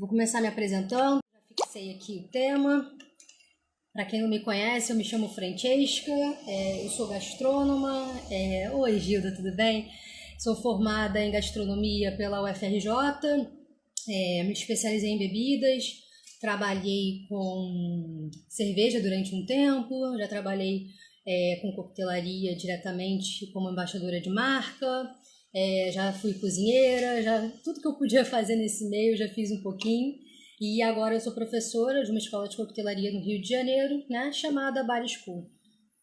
Vou começar me apresentando, já fixei aqui o tema. Para quem não me conhece, eu me chamo Francesca, eu sou gastrônoma. Oi, Gilda, tudo bem? Sou formada em gastronomia pela UFRJ, me especializei em bebidas, trabalhei com cerveja durante um tempo, já trabalhei com coquetelaria diretamente como embaixadora de marca, já fui cozinheira, tudo que eu podia fazer nesse meio eu já fiz um pouquinho. E agora eu sou professora de uma escola de coquetelaria no Rio de Janeiro, né, chamada Bar School.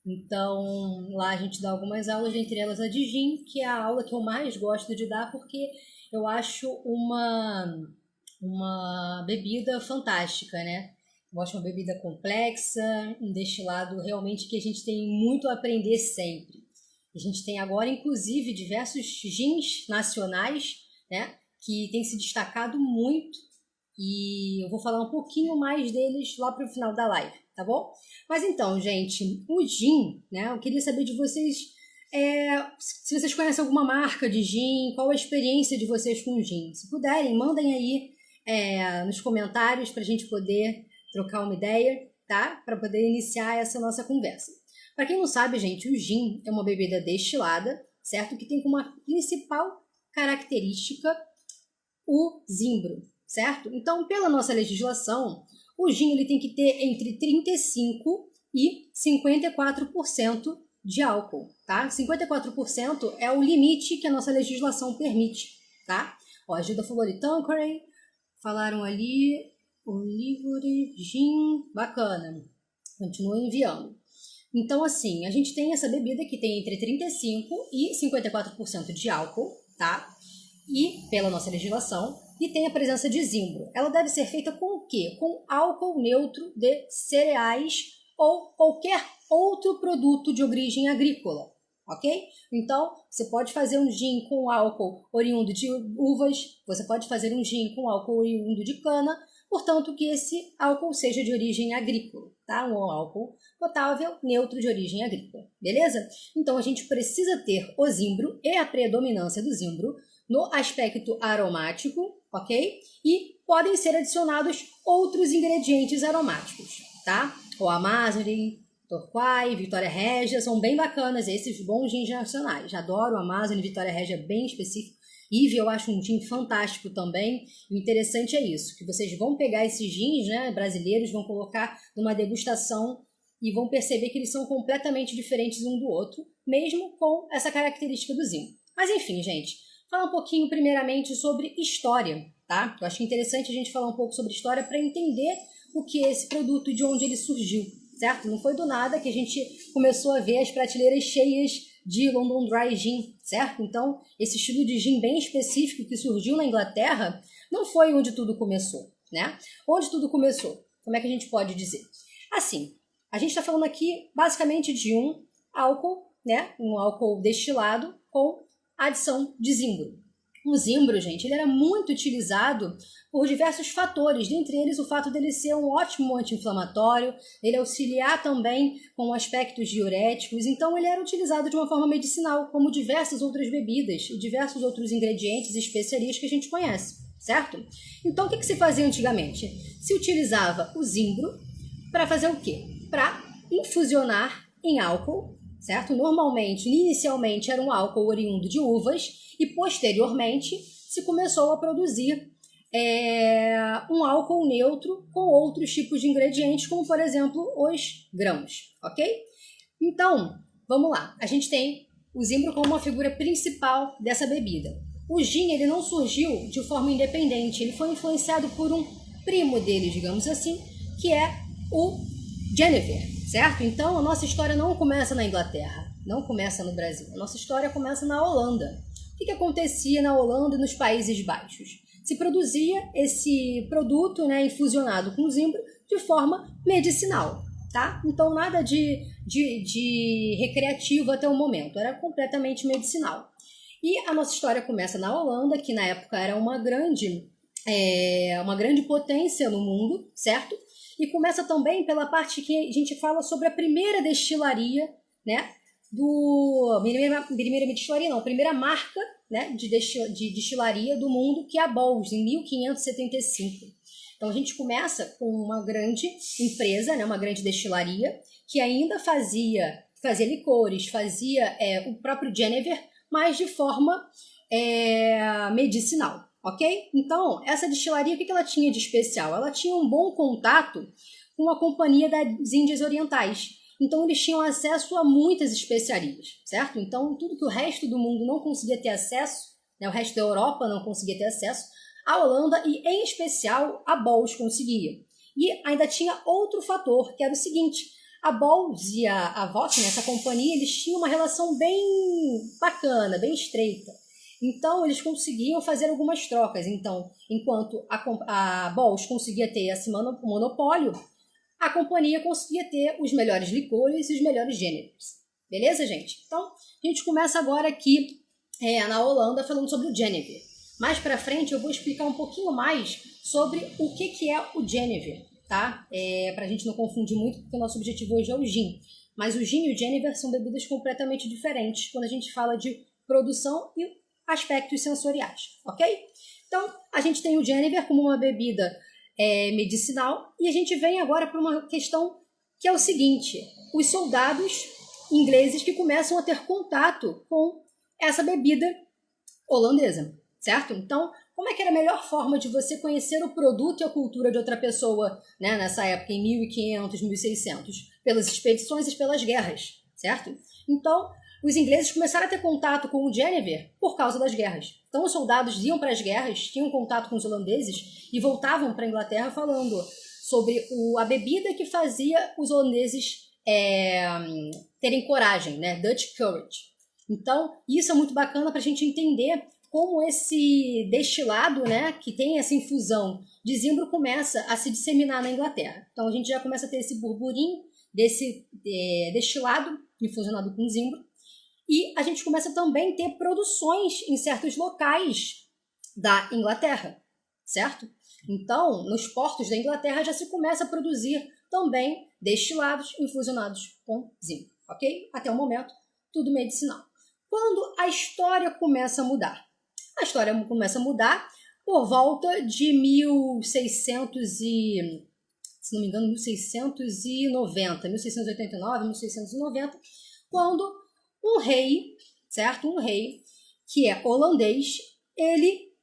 Então, lá a gente dá algumas aulas, entre elas a de gin, que é a aula que eu mais gosto de dar, porque eu acho uma bebida fantástica, né? Eu acho uma bebida complexa, um destilado realmente que a gente tem muito a aprender sempre. A gente tem agora, inclusive, diversos gins nacionais, né, que têm se destacado muito, e eu vou falar um pouquinho mais deles lá para o final da live, tá bom? Mas então, gente, o gin, né, eu queria saber de vocês se vocês conhecem alguma marca de gin, qual a experiência de vocês com gin. Se puderem, mandem aí nos comentários para a gente poder trocar uma ideia, tá? Para poder iniciar essa nossa conversa. Para quem não sabe, gente, o gin é uma bebida destilada, certo? Que tem como principal característica o zimbro, certo? Então, pela nossa legislação, o gin ele tem que ter entre 35% e 54% de álcool, tá? 54% é o limite que a nossa legislação permite, tá? Ó, a Gilda falou ali Tanqueray, falaram ali Olivore, gin, bacana. Continua enviando. Então, assim, a gente tem essa bebida que tem entre 35% e 54% de álcool, tá? E, pela nossa legislação, e tem a presença de zimbro. Ela deve ser feita com o quê? Com álcool neutro de cereais ou qualquer outro produto de origem agrícola, ok? Então, você pode fazer um gin com álcool oriundo de uvas, você pode fazer um gin com álcool oriundo de cana, portanto que esse álcool seja de origem agrícola, tá? Um álcool potável neutro de origem agrícola, beleza? Então, a gente precisa ter o zimbro e a predominância do zimbro no aspecto aromático, ok? E podem ser adicionados outros ingredientes aromáticos, tá? O Amazone, Torquay, Vitória Régia, são bem bacanas esses bons gins nacionais. Adoro o Amazone, Vitória Régia, bem específico. Ive eu acho um gin fantástico também. O interessante é isso, que vocês vão pegar esses gins, né, brasileiros, vão colocar numa degustação e vão perceber que eles são completamente diferentes um do outro, mesmo com essa característica do zinco. Mas enfim, gente, falar um pouquinho primeiramente sobre história, tá? Eu acho interessante a gente falar um pouco sobre história para entender o que é esse produto e de onde ele surgiu, certo? Não foi do nada que a gente começou a ver as prateleiras cheias de London Dry Gin, certo? Então, esse estilo de gin bem específico que surgiu na Inglaterra não foi onde tudo começou, né? Onde tudo começou? Como é que a gente pode dizer? Assim, a gente está falando aqui basicamente de um álcool, né? Um álcool destilado com adição de zimbro. O zimbro, gente, ele era muito utilizado por diversos fatores, dentre eles o fato dele ser um ótimo anti-inflamatório, ele auxiliar também com aspectos diuréticos, então ele era utilizado de uma forma medicinal, como diversas outras bebidas e diversos outros ingredientes e especiarias que a gente conhece, certo? Então o que se fazia antigamente? Se utilizava o zimbro para fazer o quê? Para infusionar em álcool, certo? Normalmente, inicialmente era um álcool oriundo de uvas e posteriormente se começou a produzir um álcool neutro com outros tipos de ingredientes, como por exemplo os grãos, ok? Então, vamos lá. A gente tem o zimbro como uma figura principal dessa bebida. O gin ele não surgiu de forma independente, ele foi influenciado por um primo dele, digamos assim, que é o Genever, certo? Então, a nossa história não começa na Inglaterra, não começa no Brasil. A nossa história começa na Holanda. O que acontecia na Holanda e nos Países Baixos? Se produzia esse produto, né, infusionado com zimbro de forma medicinal, tá? Então, nada de recreativo até o momento, era completamente medicinal. E a nossa história começa na Holanda, que na época era uma grande potência no mundo, certo? E começa também pela parte que a gente fala sobre a primeira destilaria, né? Primeira marca, né, de destilaria do mundo, que é a Bols, em 1575. Então a gente começa com uma grande empresa, né, uma grande destilaria, que ainda fazia licores, fazia o próprio Genever, mas de forma medicinal, ok? Então, essa destilaria, o que ela tinha de especial? Ela tinha um bom contato com a Companhia das Índias Orientais. Então, eles tinham acesso a muitas especiarias, certo? Então, tudo que o resto do mundo não conseguia ter acesso, né, o resto da Europa não conseguia ter acesso, a Holanda e, em especial, a Bols conseguia. E ainda tinha outro fator, que era o seguinte: a Bols e a Vok, né, essa companhia, eles tinham uma relação bem bacana, bem estreita. Então, eles conseguiam fazer algumas trocas. Então, enquanto a Bols conseguia ter esse monopólio, a companhia conseguia ter os melhores licores e os melhores gêneros. Beleza, gente? Então, a gente começa agora aqui na Holanda falando sobre o Genever. Mais para frente eu vou explicar um pouquinho mais sobre o que é o Genever, tá? Para a gente não confundir muito, porque o nosso objetivo hoje é o gin. Mas o gin e o Genever são bebidas completamente diferentes quando a gente fala de produção e aspectos sensoriais, ok? Então, a gente tem o Genever como uma bebida medicinal, e a gente vem agora para uma questão que é o seguinte: os soldados ingleses que começam a ter contato com essa bebida holandesa, certo? Então, como é que era a melhor forma de você conhecer o produto e a cultura de outra pessoa, né, nessa época, em 1500, 1600? Pelas expedições e pelas guerras, certo? Então, os ingleses começaram a ter contato com o Genever por causa das guerras. Então, os soldados iam para as guerras, tinham contato com os holandeses e voltavam para a Inglaterra falando sobre a bebida que fazia os holandeses terem coragem, né? Dutch courage. Então, isso é muito bacana para a gente entender como esse destilado, né, que tem essa infusão de zimbro, começa a se disseminar na Inglaterra. Então, a gente já começa a ter esse burburinho desse destilado infusionado com zimbro. E a gente começa também a ter produções em certos locais da Inglaterra, certo? Então, nos portos da Inglaterra já se começa a produzir também destilados infusionados com zimbro, ok? Até o momento, tudo medicinal. Quando a história começa a mudar? A história começa a mudar por volta de 1600 e, se não me engano, 1690, 1689, 1690, quando um rei, certo? Um rei que é holandês, ele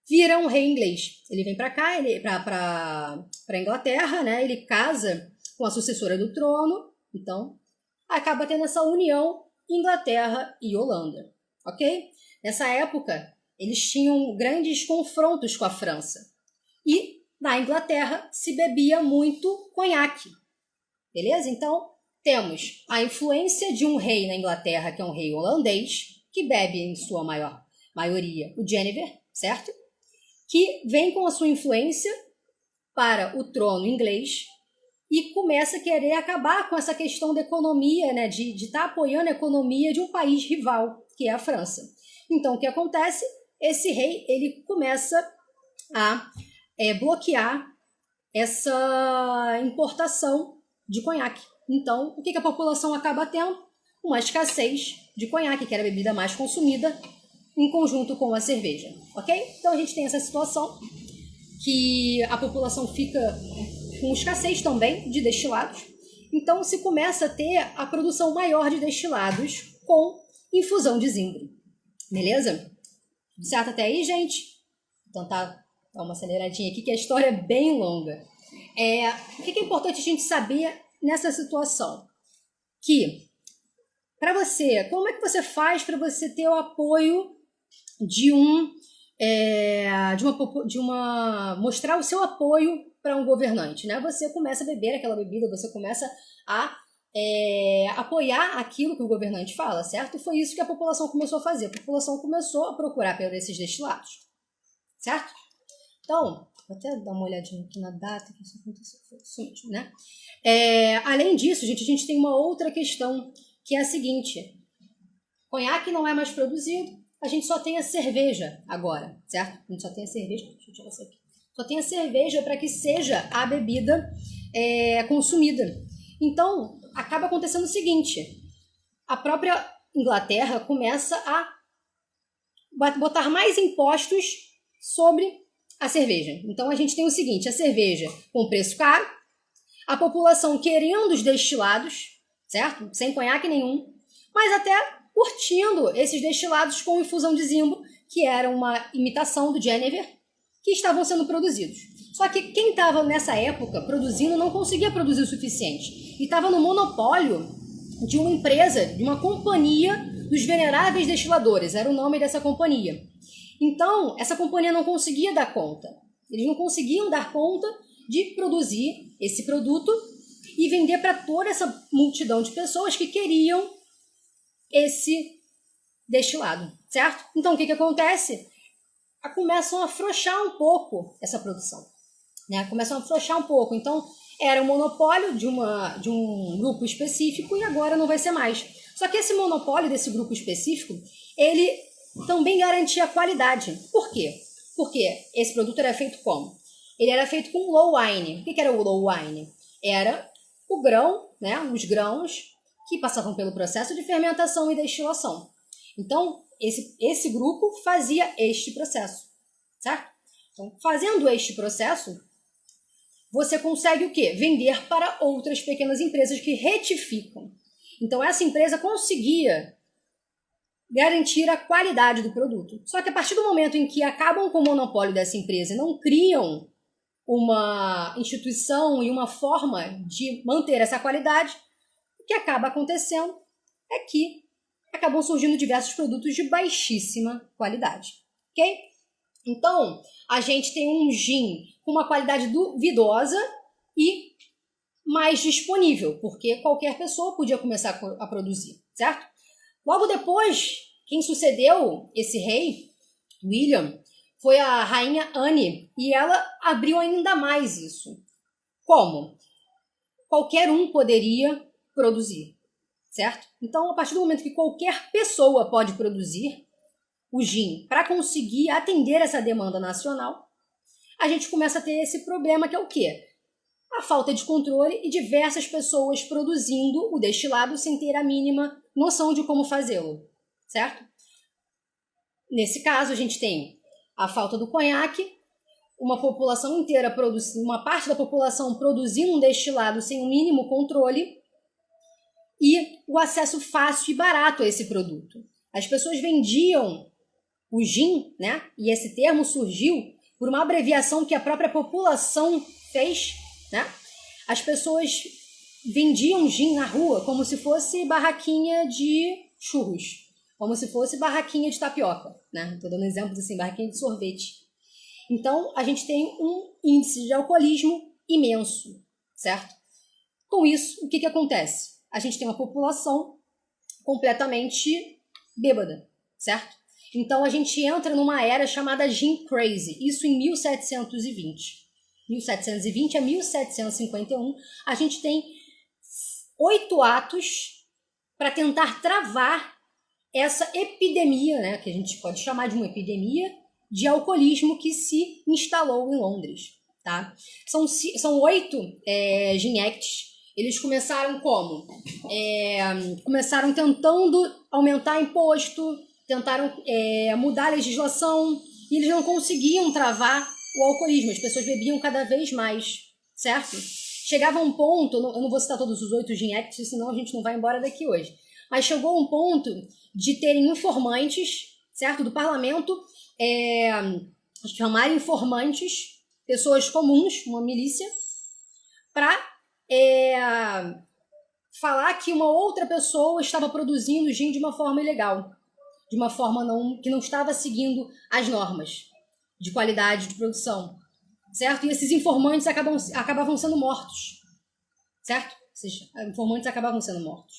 vira um rei inglês. Ele vem para cá, ele para Inglaterra, né? Ele casa com a sucessora do trono, então acaba tendo essa união Inglaterra e Holanda, ok? Nessa época, eles tinham grandes confrontos com a França. E na Inglaterra se bebia muito conhaque, beleza? Então, temos a influência de um rei na Inglaterra, que é um rei holandês, que bebe em sua maioria o Genever, certo? Que vem com a sua influência para o trono inglês e começa a querer acabar com essa questão da economia, né, de estar apoiando a economia de um país rival, que é a França. Então, o que acontece? Esse rei, ele começa a bloquear essa importação de conhaque. Então, o que a população acaba tendo? Uma escassez de conhaque, que era a bebida mais consumida, em conjunto com a cerveja, ok? Então, a gente tem essa situação que a população fica com escassez também de destilados. Então, se começa a ter a produção maior de destilados com infusão de zimbro. Beleza? Certo até aí, gente? Então, tá uma aceleradinha aqui, que a história é bem longa. O que é importante a gente saber nessa situação? Que, para você, como é que você faz para você ter o apoio mostrar o seu apoio para um governante, né? Você começa a beber aquela bebida, você começa a apoiar aquilo que o governante fala, certo? Foi isso que a população começou a fazer. A população começou a procurar por esses destilados, certo? Então, vou até dar uma olhadinha aqui na data que isso aconteceu, foi isso mesmo, né? Além disso, gente, a gente tem uma outra questão, que é a seguinte: conhaque não é mais produzido, a gente só tem a cerveja agora, certo? A gente só tem a cerveja, deixa eu tirar isso aqui. Só tem a cerveja para que seja a bebida consumida. Então, acaba acontecendo o seguinte: a própria Inglaterra começa a botar mais impostos sobre a cerveja. Então a gente tem o seguinte, a cerveja com preço caro, a população querendo os destilados, certo? Sem conhaque nenhum, mas até curtindo esses destilados com infusão de zimbro, que era uma imitação do Genever, que estavam sendo produzidos. Só que quem estava nessa época produzindo não conseguia produzir o suficiente. E estava no monopólio de uma empresa, de uma companhia dos Veneráveis Destiladores, era o nome dessa companhia. Então, essa companhia não conseguia dar conta. Eles não conseguiam dar conta de produzir esse produto e vender para toda essa multidão de pessoas que queriam esse destilado, certo? Então, o que acontece? Começam a afrouxar um pouco essa produção, né? Começam a afrouxar um pouco. Então, era um monopólio de um grupo específico e agora não vai ser mais. Só que esse monopólio desse grupo específico, ele também garantia qualidade. Por quê? Porque esse produto era feito como? Ele era feito com low wine. O que era o low wine? Era o grão, né? Os grãos que passavam pelo processo de fermentação e destilação. Então, esse grupo fazia este processo, certo? Então, fazendo este processo, você consegue o quê? Vender para outras pequenas empresas que retificam. Então, essa empresa conseguia garantir a qualidade do produto. Só que a partir do momento em que acabam com o monopólio dessa empresa e não criam uma instituição e uma forma de manter essa qualidade, o que acaba acontecendo é que acabam surgindo diversos produtos de baixíssima qualidade, ok? Então, a gente tem um gin com uma qualidade duvidosa e mais disponível, porque qualquer pessoa podia começar a produzir, certo? Logo depois, quem sucedeu esse rei, William, foi a rainha Anne, e ela abriu ainda mais isso. Como? Qualquer um poderia produzir, certo? Então, a partir do momento que qualquer pessoa pode produzir o gin para conseguir atender essa demanda nacional, a gente começa a ter esse problema que é o quê? A falta de controle e diversas pessoas produzindo o destilado sem ter a mínima noção de como fazê-lo, certo? Nesse caso, a gente tem a falta do conhaque, uma população inteira produzindo, uma parte da população produzindo um destilado sem o mínimo controle e o acesso fácil e barato a esse produto. As pessoas vendiam o gin, né? E esse termo surgiu por uma abreviação que a própria população fez, né? As pessoas vendiam gin na rua como se fosse barraquinha de churros, como se fosse barraquinha de tapioca, né? Estou dando exemplos assim, barraquinha de sorvete. Então, a gente tem um índice de alcoolismo imenso, certo? Com isso, o que acontece? A gente tem uma população completamente bêbada, certo? Então, a gente entra numa era chamada Gin Crazy, isso em 1720. 1720 a 1751, a gente tem 8 atos para tentar travar essa epidemia, né, que a gente pode chamar de uma epidemia de alcoolismo que se instalou em Londres. Tá? São 8 Gin Acts. Eles começaram como? Começaram tentando aumentar imposto, tentaram mudar a legislação, e eles não conseguiam travar o alcoolismo. As pessoas bebiam cada vez mais, certo? Chegava um ponto, eu não vou citar todos os 8 Gin Acts, senão a gente não vai embora daqui hoje, mas chegou um ponto de terem informantes, certo? Do parlamento, chamarem informantes, pessoas comuns, uma milícia, para falar que uma outra pessoa estava produzindo gin de uma forma ilegal, de uma forma que não estava seguindo as normas de qualidade de produção, certo? E esses informantes acabavam sendo mortos, certo? Esses informantes acabavam sendo mortos.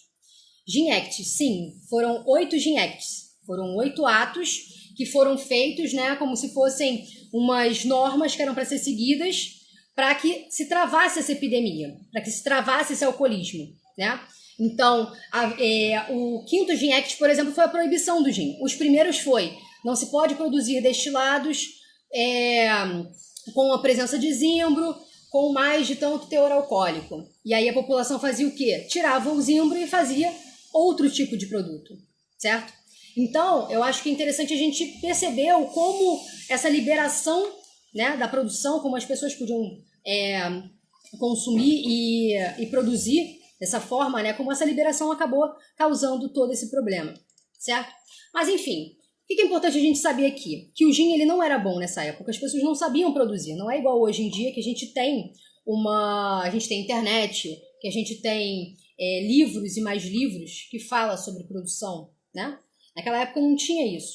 Gin Acts, sim, foram 8 Gin Acts, foram 8 atos que foram feitos, né, como se fossem umas normas que eram para ser seguidas para que se travasse essa epidemia, para que se travasse esse alcoolismo, né? Então, o 5º Gin Act, por exemplo, foi a proibição do gin. Os primeiros foi, não se pode produzir destilados com a presença de zimbro, com mais de tanto teor alcoólico. E aí a população fazia o quê? Tirava o zimbro e fazia outro tipo de produto, certo? Então, eu acho que é interessante a gente perceber como essa liberação né, da produção, como as pessoas podiam consumir e produzir dessa forma, né, como essa liberação acabou causando todo esse problema, certo? Mas enfim, o que é importante a gente saber aqui? Que o gin ele não era bom nessa época, as pessoas não sabiam produzir, não é igual hoje em dia que a gente tem internet, que a gente tem livros e mais livros que falam sobre produção, né? Naquela época não tinha isso.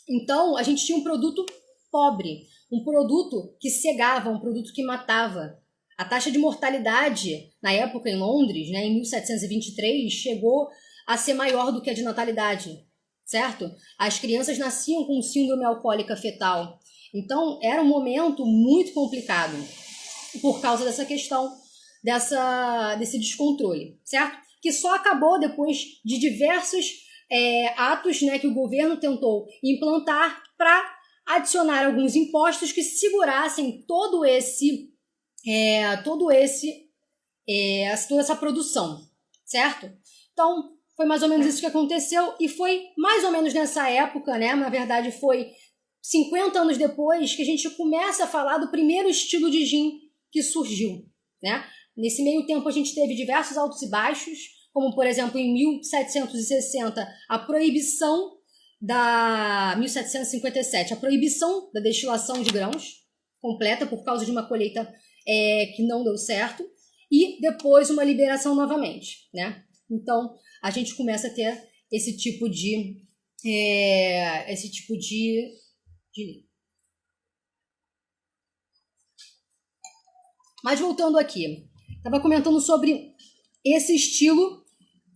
Então, a gente tinha um produto pobre, um produto que cegava, um produto que matava. A taxa de mortalidade, na época em Londres, né, em 1723, chegou a ser maior do que a de natalidade, certo? As crianças nasciam com síndrome alcoólica fetal. Então, era um momento muito complicado por causa dessa questão, desse descontrole, certo? Que só acabou depois de diversos atos, né, que o governo tentou implantar para adicionar alguns impostos que segurassem toda essa produção, certo? Então, foi mais ou menos isso que aconteceu e foi mais ou menos nessa época, né? Na verdade, foi 50 anos depois que a gente começa a falar do primeiro estilo de gin que surgiu, né? Nesse meio tempo a gente teve diversos altos e baixos, como por exemplo em 1760 a proibição 1757 a proibição da destilação de grãos completa por causa de uma colheita que não deu certo e depois uma liberação novamente, né? Então a gente começa a ter esse tipo de Mas voltando aqui, estava comentando sobre esse estilo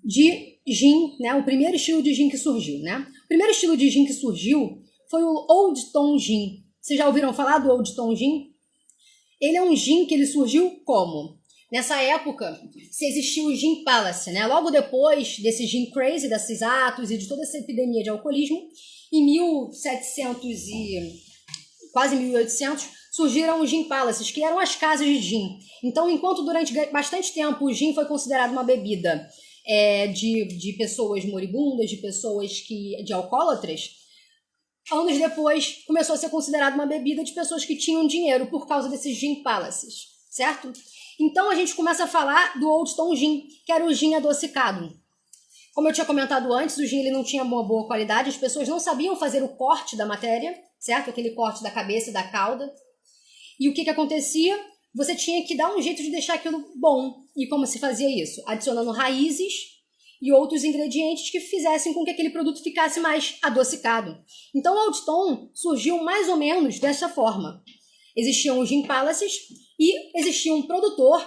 de gin, né? O primeiro estilo de gin que surgiu, né? O primeiro estilo de gin que surgiu foi o Old Tom Gin. Vocês já ouviram falar do Old Tom Gin? Ele é um gin que ele surgiu como? Nessa época, se existiu o Gin Palace, né? Logo depois desse Gin Crazy, desses atos e de toda essa epidemia de alcoolismo, em 1700 e quase 1800, surgiram os Gin Palaces, que eram as casas de gin. Então, enquanto durante bastante tempo o gin foi considerado uma bebida de pessoas moribundas, de alcoólatras, anos depois começou a ser considerado uma bebida de pessoas que tinham dinheiro por causa desses Gin Palaces, certo? Então a gente começa a falar do Old Tom Gin, que era o gin adocicado. Como eu tinha comentado antes, o gin ele não tinha uma boa qualidade, as pessoas não sabiam fazer o corte da matéria, certo? Aquele corte da cabeça e da cauda. E o que acontecia? Você tinha que dar um jeito de deixar aquilo bom. E como se fazia isso? Adicionando raízes e outros ingredientes que fizessem com que aquele produto ficasse mais adocicado. Então o Old Tom surgiu mais ou menos dessa forma. Existiam os Gin Palaces e existia um produtor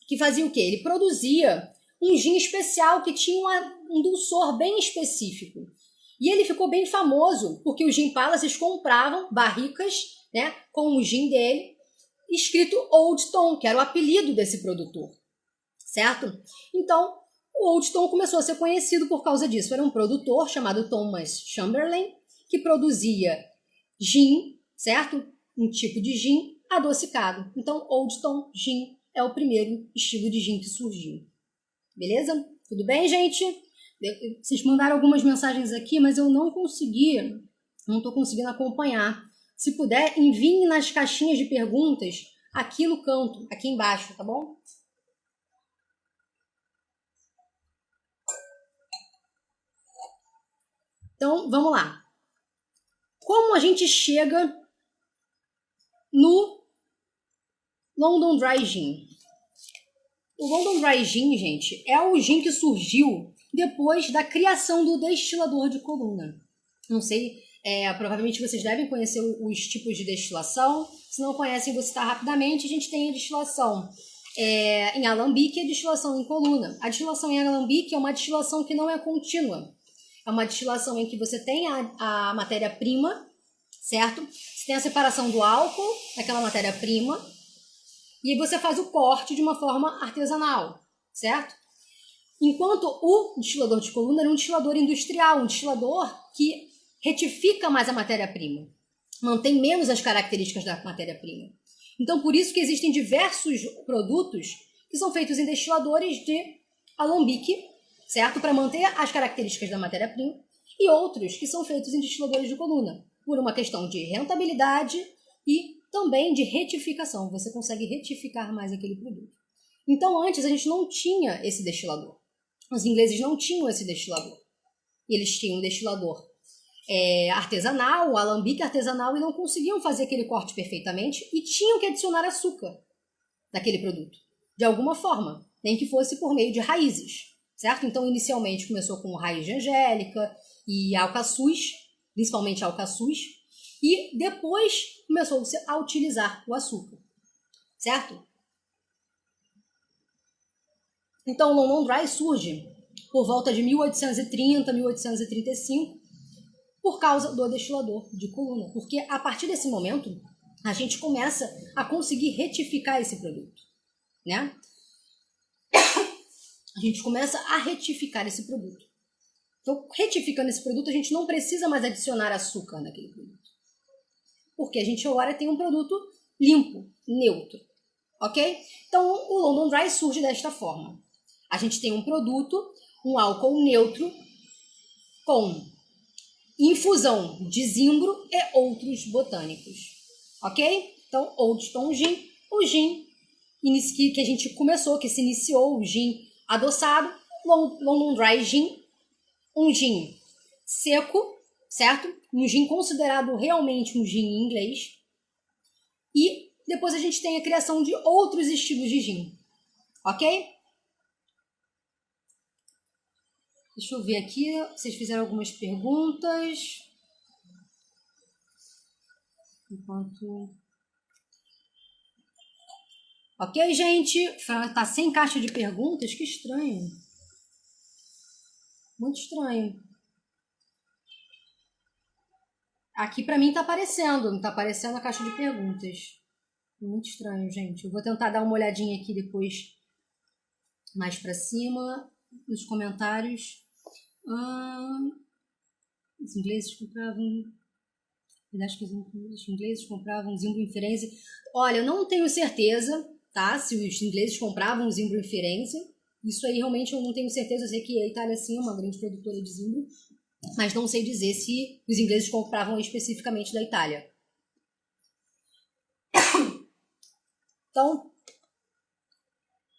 que fazia o quê? Ele produzia um gin especial que tinha um dulçor bem específico. E ele ficou bem famoso porque os Gin Palaces compravam barricas, né, com o gin dele, escrito Old Tom, que era o apelido desse produtor, certo? Então, o Old Tom começou a ser conhecido por causa disso. Era um produtor chamado Thomas Chamberlain, que produzia gin, certo? Um tipo de gin adocicado. Então, Old Tom Gin é o primeiro estilo de gin que surgiu. Beleza? Tudo bem, gente? Vocês mandaram algumas mensagens aqui, mas eu não estou conseguindo acompanhar. Se puder, enviem nas caixinhas de perguntas aqui no canto, aqui embaixo, tá bom? Então, vamos lá. Como a gente chega no London Dry Gin? O London Dry Gin, gente, é o gin que surgiu depois da criação do destilador de coluna. Não sei, provavelmente vocês devem conhecer os tipos de destilação. Se não conhecem, vou citar rapidamente. A gente tem a destilação em alambique e a destilação em coluna. A destilação em alambique é uma destilação que não é contínua. É uma destilação em que você tem a matéria-prima, certo? Você tem a separação do álcool daquela matéria-prima e aí você faz o corte de uma forma artesanal, certo? Enquanto o destilador de coluna era um destilador industrial, um destilador que retifica mais a matéria-prima, mantém menos as características da matéria-prima. Então, por isso que existem diversos produtos que são feitos em destiladores de alambique, certo? Para manter as características da matéria-prima, e outros que são feitos em destiladores de coluna, por uma questão de rentabilidade e também de retificação. Você consegue retificar mais aquele produto. Então, antes a gente não tinha esse destilador. Os ingleses não tinham esse destilador. Eles tinham um destilador artesanal, o alambique artesanal, e não conseguiam fazer aquele corte perfeitamente e tinham que adicionar açúcar naquele produto, de alguma forma, nem que fosse por meio de raízes, certo? Então, inicialmente começou com raiz de angélica e alcaçuz, principalmente alcaçuz, e depois começou-se a utilizar o açúcar, certo? Então, o London Dry surge por volta de 1830, 1835, por causa do destilador de coluna. Porque a partir desse momento, a gente começa a conseguir retificar esse produto, né? A gente começa a retificar esse produto. Então, retificando esse produto, a gente não precisa mais adicionar açúcar naquele produto. Porque a gente agora tem um produto limpo, neutro, ok? Então, o London Dry surge desta forma. A gente tem um produto, um álcool neutro, com infusão de zimbro e outros botânicos, ok? Então, Old Stone Gin, o gin que a gente começou, que se iniciou, o gin adoçado, London Dry Gin, um gin seco, certo? Um gin considerado realmente um gin em inglês. E depois a gente tem a criação de outros estilos de gin, ok? Deixa eu ver aqui, vocês fizeram algumas perguntas. Enquanto... Ok, gente? Tá sem caixa de perguntas? Que estranho. Muito estranho. Aqui pra mim tá aparecendo, não tá aparecendo a caixa de perguntas. Muito estranho, gente. Eu vou tentar dar uma olhadinha aqui depois, mais pra cima, nos comentários. Os ingleses compravam... Eu acho que os ingleses compravam zimbro em Firenze. Olha, eu não tenho certeza, tá? Se os ingleses compravam zimbro em Firenze. Isso aí realmente eu não tenho certeza. Eu sei que a Itália, sim, é uma grande produtora de zimbro. Mas não sei dizer se os ingleses compravam especificamente da Itália. Então,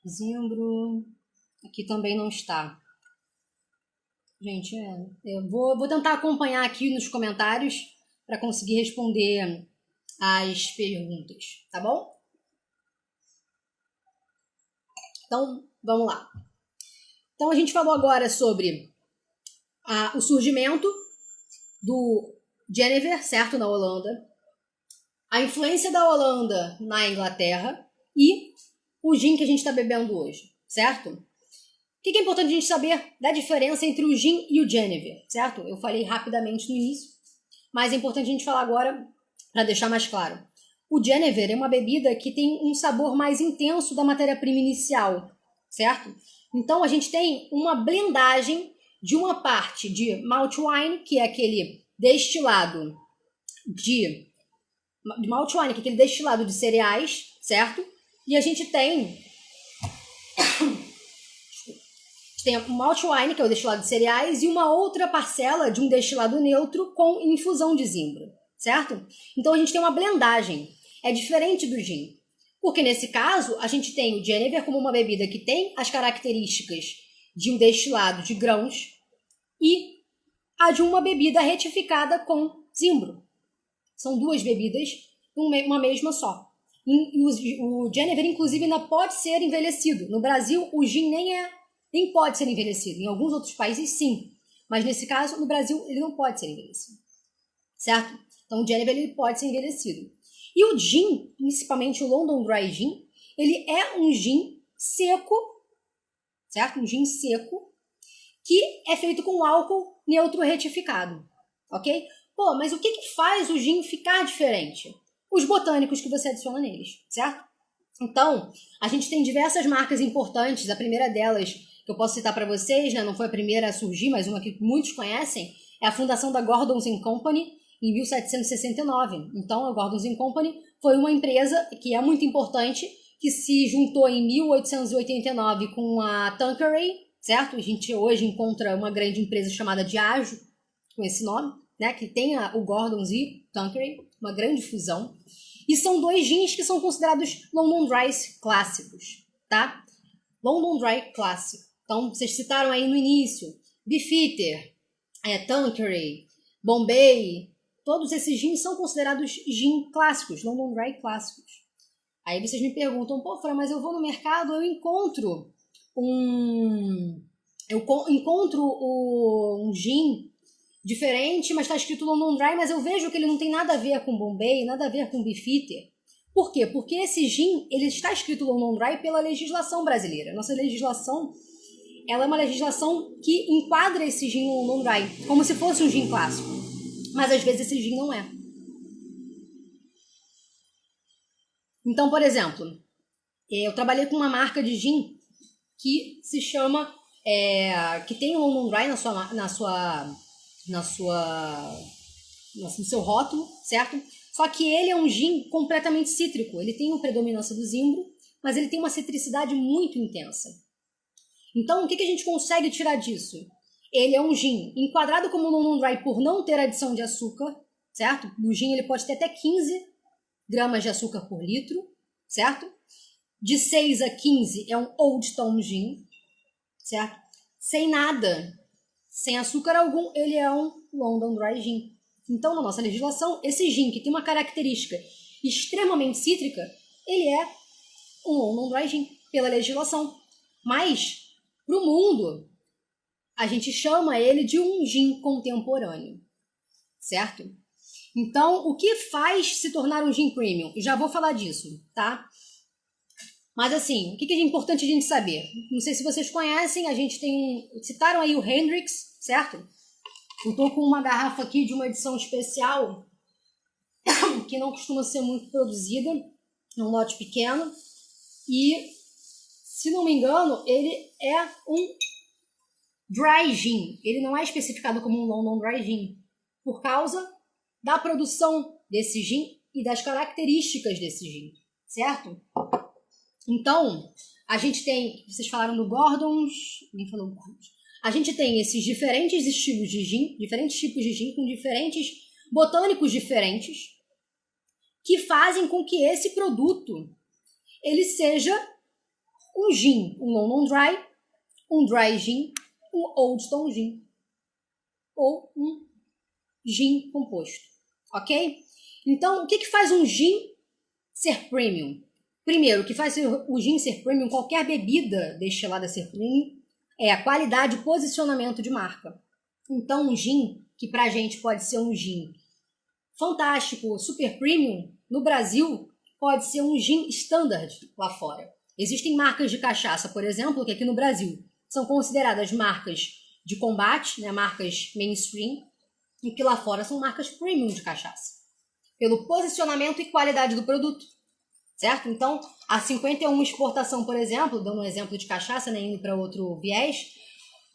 zimbro... Aqui também não está. Gente, eu vou tentar acompanhar aqui nos comentários para conseguir responder as perguntas, tá bom? Então, vamos lá. Então, a gente falou agora sobre o surgimento do Genever, certo, na Holanda, a influência da Holanda na Inglaterra e o gin que a gente está bebendo hoje, certo? O que é importante a gente saber da diferença entre o gin e o Genever, certo? Eu falei rapidamente no início, mas é importante a gente falar agora para deixar mais claro. O Genever é uma bebida que tem um sabor mais intenso da matéria-prima inicial, certo? Então, a gente tem uma blendagem de uma parte de malt wine, que é aquele destilado de malt wine, que é aquele destilado de cereais, certo? E a gente tem o malt wine, que é o destilado de cereais, e uma outra parcela de um destilado neutro com infusão de zimbro, certo? Então a gente tem uma blendagem. É diferente do gin. Porque nesse caso, a gente tem o Genever como uma bebida que tem as características de um destilado de grãos e a de uma bebida retificada com zimbro. São duas bebidas, uma mesma só. E o Genever, inclusive, ainda pode ser envelhecido. No Brasil, o gin nem pode ser envelhecido. Em alguns outros países, sim. Mas nesse caso, no Brasil, ele não pode ser envelhecido. Certo? Então, o Genever ele pode ser envelhecido. E o gin, principalmente o London Dry Gin, ele é um gin seco, certo? Um gin seco, que é feito com álcool neutro retificado, ok? Pô, mas o que faz o gin ficar diferente? Os botânicos que você adiciona neles, certo? Então, a gente tem diversas marcas importantes. A primeira delas, que eu posso citar para vocês, né, não foi a primeira a surgir, mas uma que muitos conhecem, é a fundação da Gordon's Company, em 1769. Então, a Gordon's Company foi uma empresa que é muito importante, que se juntou em 1889 com a Tanqueray, certo? A gente hoje encontra uma grande empresa chamada Diageo, com esse nome, né? Que tem o Gordon's e Tanqueray, uma grande fusão. E são 2 gins que são considerados London Dry clássicos, tá? London Dry clássico. Então, vocês citaram aí no início, Beefeater, Tanqueray, Bombay, todos esses gins são considerados gin clássicos, London Dry clássicos. Aí vocês me perguntam, pô, Fran, mas eu vou no mercado, eu encontro um gin diferente, mas está escrito London Dry, mas eu vejo que ele não tem nada a ver com Bombay, nada a ver com Beefeater. Por quê? Porque esse gin, ele está escrito London Dry pela legislação brasileira. Nossa legislação, ela é uma legislação que enquadra esse gin London Dry, como se fosse um gin clássico. Mas às vezes esse gin não é. Então, por exemplo, eu trabalhei com uma marca de gin que se chama, que tem o London Dry no seu rótulo, certo? Só que ele é um gin completamente cítrico. Ele tem uma predominância do zimbro, mas ele tem uma citricidade muito intensa. Então, o que a gente consegue tirar disso? Ele é um gin enquadrado como London Dry por não ter adição de açúcar, certo? O gin ele pode ter até 15 gramas de açúcar por litro, certo? De 6 a 15 é um Old Town Gin, certo? Sem nada, sem açúcar algum, ele é um London Dry Gin. Então, na nossa legislação, esse gin que tem uma característica extremamente cítrica, ele é um London Dry Gin, pela legislação. Mas, para o mundo, a gente chama ele de um gin contemporâneo, certo? Então, o que faz se tornar um gin premium? Já vou falar disso, tá? Mas assim, o que é importante a gente saber? Não sei se vocês conhecem, a gente tem citaram aí o Hendrick's, certo? Eu tô com uma garrafa aqui de uma edição especial que não costuma ser muito produzida, é um lote pequeno, e, se não me engano, ele é um dry gin. Ele não é especificado como um London Dry Gin, por causa da produção desse gin e das características desse gin, certo? Então, a gente tem, vocês falaram do Gordon's, ninguém falou Gordon's. A gente tem esses diferentes estilos de gin, diferentes tipos de gin, com diferentes botânicos diferentes, que fazem com que esse produto ele seja um gin, um London Dry, um Dry Gin, um Old Town Gin ou um gin composto, ok? Então, o que faz um gin ser premium? Primeiro, o que faz o gin ser premium, qualquer bebida destilada ser premium, é a qualidade e posicionamento de marca. Então, um gin, que pra gente pode ser um gin fantástico, super premium, no Brasil, pode ser um gin standard lá fora. Existem marcas de cachaça, por exemplo, que aqui no Brasil são consideradas marcas de combate, né, marcas mainstream, e que lá fora são marcas premium de cachaça, pelo posicionamento e qualidade do produto, certo? Então, a 51 exportação, por exemplo, dando um exemplo de cachaça, né, indo para outro viés,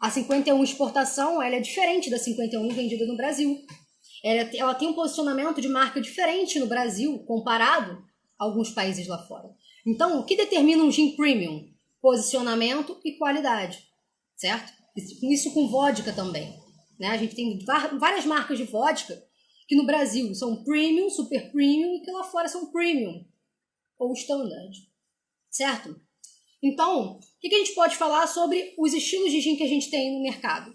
a 51 exportação ela é diferente da 51 vendida no Brasil. Ela tem um posicionamento de marca diferente no Brasil, comparado a alguns países lá fora. Então, o que determina um gin premium? Posicionamento e qualidade, certo? Isso com vodka também, né? A gente tem várias marcas de vodka que no Brasil são premium, super premium, e que lá fora são premium ou standard, certo? Então, o que a gente pode falar sobre os estilos de gin que a gente tem no mercado?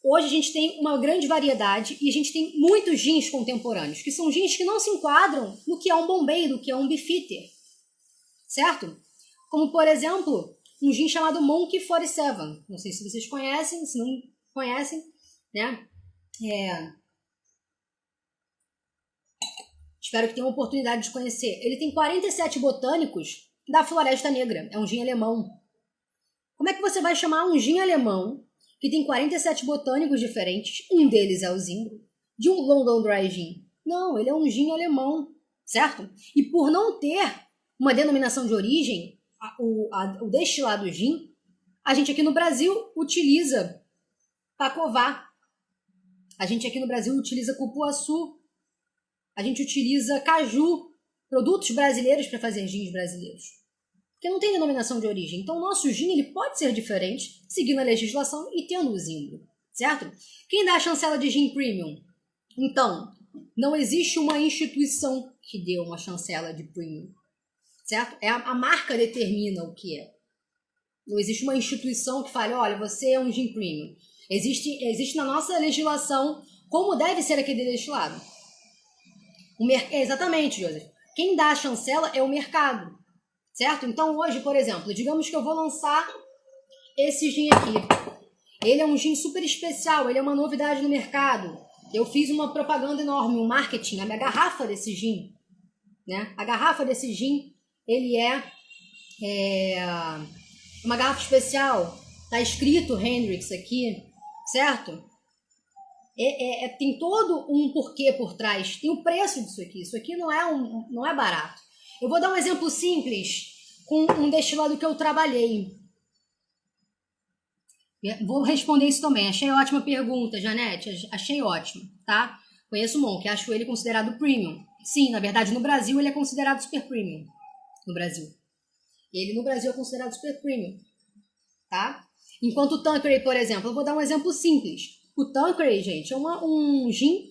Hoje a gente tem uma grande variedade e a gente tem muitos gins contemporâneos, que são gins que não se enquadram no que é um Bombay, no que é um Beefeater, certo? Como, por exemplo, um gin chamado Monkey 47. Não sei se vocês conhecem, se não conhecem, né? Espero que tenham a oportunidade de conhecer. Ele tem 47 botânicos da Floresta Negra. É um gin alemão. Como é que você vai chamar um gin alemão que tem 47 botânicos diferentes, um deles é o zimbro, de um London Dry Gin? Não, ele é um gin alemão, certo? E por não ter uma denominação de origem, o destilado gin, a gente aqui no Brasil utiliza pacová, a gente aqui no Brasil utiliza cupuaçu, a gente utiliza caju, produtos brasileiros para fazer gins brasileiros, porque não tem denominação de origem. Então, o nosso gin ele pode ser diferente, seguindo a legislação e tendo o zimbro, certo? Quem dá a chancela de gin premium? Então, Não existe uma instituição que dê uma chancela de premium, certo? A marca determina o que é. Não existe uma instituição que fale, olha, você é um gin premium. Existe na nossa legislação como deve ser aquele destilado. Exatamente, Joseph. Quem dá a chancela é o mercado, certo? Então hoje, por exemplo, digamos que eu vou lançar esse gin aqui. Ele é um gin super especial, ele é uma novidade no mercado. Eu fiz uma propaganda enorme, um marketing, a minha garrafa desse gin, né? A garrafa desse gin, ele é uma garrafa especial, tá escrito Hendrick's aqui, certo? Tem todo um porquê por trás, tem o preço disso aqui. Isso aqui não é barato. Eu vou dar um exemplo simples com um destilado que eu trabalhei. Vou responder isso também. Achei ótima pergunta, Janete. Achei ótimo, tá? Conheço o Monk, acho ele considerado premium. Sim, na verdade, no Brasil ele é considerado super premium. No Brasil. Ele no Brasil é considerado super premium, tá? Enquanto o Tanqueray, por exemplo, eu vou dar um exemplo simples. O Tanqueray, gente, é um gin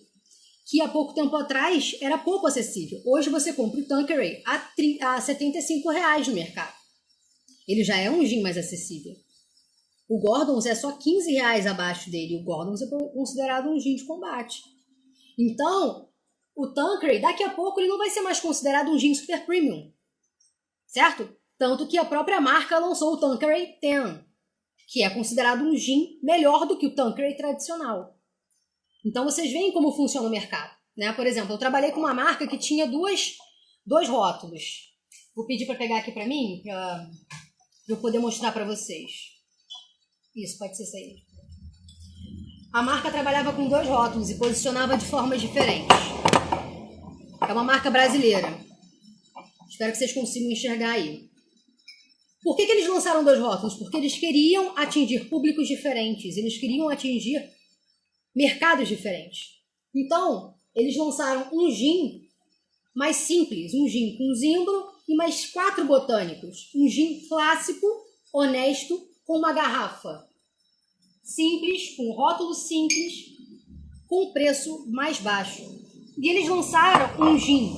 que há pouco tempo atrás era pouco acessível. Hoje você compra o Tanqueray a R$75 no mercado. Ele já é um gin mais acessível. O Gordon's é só R$15 abaixo dele. O Gordon's é considerado um gin de combate. Então, o Tanqueray, daqui a pouco, ele não vai ser mais considerado um gin super premium. Certo? Tanto que a própria marca lançou o Tanqueray 10, que é considerado um gin melhor do que o Tanqueray tradicional. Então, vocês veem como funciona o mercado, né? Por exemplo, eu trabalhei com uma marca que tinha dois rótulos. Vou pedir para pegar aqui para mim, para eu poder mostrar para vocês. Isso, pode ser isso aí. A marca trabalhava com 2 rótulos e posicionava de formas diferentes. É uma marca brasileira. Espero que vocês consigam enxergar aí. Por que eles lançaram 2 rótulos? Porque eles queriam atingir públicos diferentes, eles queriam atingir mercados diferentes. Então, eles lançaram um gin mais simples, um gin com zimbro e mais 4 botânicos. Um gin clássico, honesto, com uma garrafa simples, com rótulo simples, com preço mais baixo. E eles lançaram um gin